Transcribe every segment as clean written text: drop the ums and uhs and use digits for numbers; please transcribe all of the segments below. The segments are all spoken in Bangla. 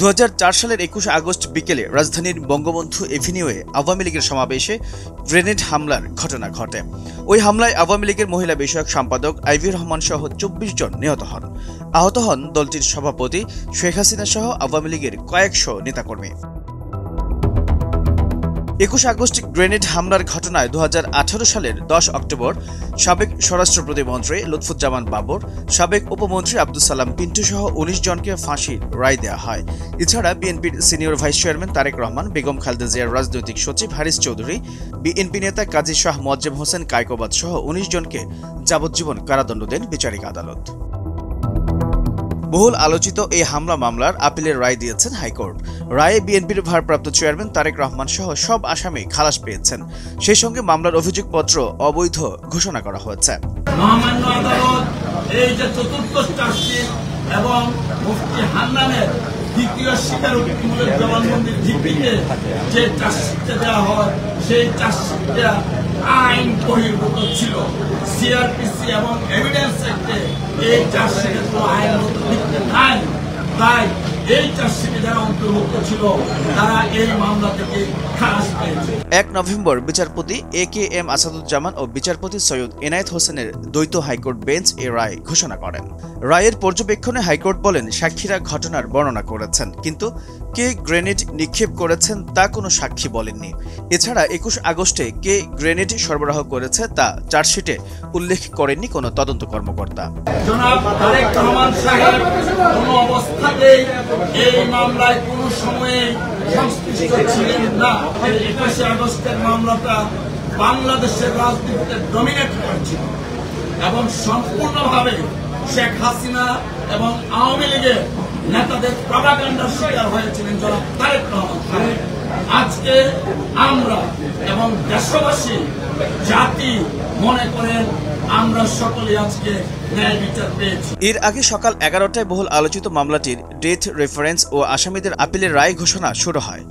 2004 সালের 21 আগস্ট বিকেলে রাজধানীর বঙ্গবন্ধু এভিনিউয়ে আওয়ামী লীগের সমাবেশে গ্রেনেড হামলার ঘটনা ঘটে। ওই হামলায় আওয়ামী লীগের মহিলা বিষয়ক সম্পাদক আইভি রহমান সহ 24 জন নিহত হন। আহত হন দলটির সভাপতি শেখ হাসিনা সহ আওয়ামী লীগের কয়েকশো নেতাকর্মী। 21 আগস্ট গ্রেনেড হামলার ঘটনায় 2018 সালের 10 অক্টোবর সাবেক স্বরাষ্ট্র প্রতিমন্ত্রী লুৎফুজ্জামান বাবর, সাবেক উপমন্ত্রী আব্দুস সালাম পিন্টু সহ 19 জনকে ফাঁসির রায় দেওয়া হয়। এছাড়া বিএনপির senior vice chairman Tarique Rahman, Begum Khaleda জিয়ার রাজনৈতিক সচিব হারিস চৌধুরী, বিএনপি নেতা কাজী শাহ মোয়াজ্জেম হোসেন কায়কোবাদ সহ 19 জনকে যাবজ্জীবন কারাদণ্ড দেন বিচারিক আদালত। বহুল আলোচিত এই হামলা মামলার আপিলের রায় দিয়েছেন হাইকোর্ট। রায়ে বিএনপির ভারপ্রাপ্ত চেয়ারম্যান তারেক রহমান সহ সব আসামি খালাস পেয়েছেন। সেই সঙ্গে মামলার অভিযোগপত্র অবৈধ ঘোষণা করা হয়েছে। মহামান্য আদালত এই যে চতুর্থ চার্জশিট এবং মুফতি হান্নানের দ্বিতীয় স্বীকারোক্তিমূলক জবানবন্দির ভিত্তিতে যে চার্জশিটটা দেওয়া হয় সেই চার্জশিটটা আইন বহির্ভূত ছিল। সিআরপিসি এবং এভিডেন্স অ্যাক্টে এই চার্জশিটের কোনো আইনগত ভিত্তি নাই। তাই এই চার্জশিটে যারা অন্তর্ভুক্ত ছিল তারা এই মামলা থেকে খালাস পেয়েছে। 1 নভেম্বর বিচারপতি AKM আসাদুজ্জামান ও বিচারপতি সৈয়দ এনায়েত হোসেনের দ্বৈত হাইকোর্ট বেঞ্চ এ রায় ঘোষণা করেন। রায়ের পর্যবেক্ষণে হাইকোর্ট বলেন, সাক্ষীরা ঘটনার বর্ণনা করেছেন, কিন্তু কে গ্রেনেড নিক্ষেপ করেছেন তা কোনো সাক্ষী বলেননি। এছাড়া 21 আগস্টে কে গ্রেনেড সরবরাহ করেছে তা চার্জশিটে উল্লেখ করেননি কোনো তদন্ত কর্মকর্তা। জনাব তারেক রহমান সাহেব কোনো অবস্থাতেই এই মামলায় কোনো সময়ে সংশ্লিষ্ট ছিলেন না। 21 আগস্টের মামলাটা বাংলাদেশের রাজনীতিতে ডমিনেট করেছিল এবং সম্পূর্ণভাবে শেখ হাসিনা এবং আওয়ামী লীগের নেতাদের প্রপাগান্ডার শিকার হয়েছিলেন জনাব তারেক রহমান সাহেব। আজকে আমরা এবং দেশবাসী জাতি মনে করেন আমরা সকলে আজকে ন্যায় বিচার পেয়েছি। এর আগে সকাল 11টায় বহুল আলোচিত মামলাটির ডেথ রেফারেন্স ও আসামিদের আপিলের রায় ঘোষণা শুরু হয়।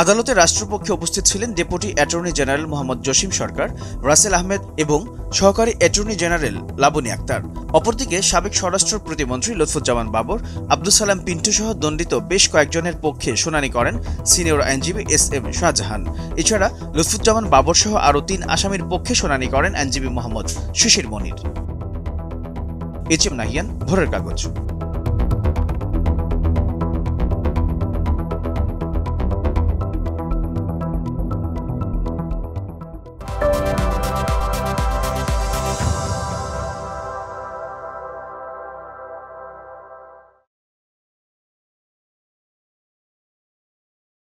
আদালতে রাষ্ট্রপক্ষে উপস্থিত ছিলেন deputy attorney general Mohammad Jasim Sarkar, Rasel Ahmed এবং সহকারী অ্যাটর্নি জেনারেল লাবনী আক্তার। অপরদিকে সাবেক স্বরাষ্ট্র প্রতিমন্ত্রী লুৎফুজ্জামান বাবর, আব্দুস সালাম পিন্টু সহ দণ্ডিত বেশ কয়েকজনের পক্ষে শুনানি করেন সিনিয়র আইনজীবী SM শাহজাহান। এছাড়া লুৎফুজ্জামান বাবর সহ আরও 3 আসামির পক্ষে শুনানি করেন আইনজীবী মোহাম্মদ শিশির মনির। HM নাহিয়ান, ভোরের কাগজ।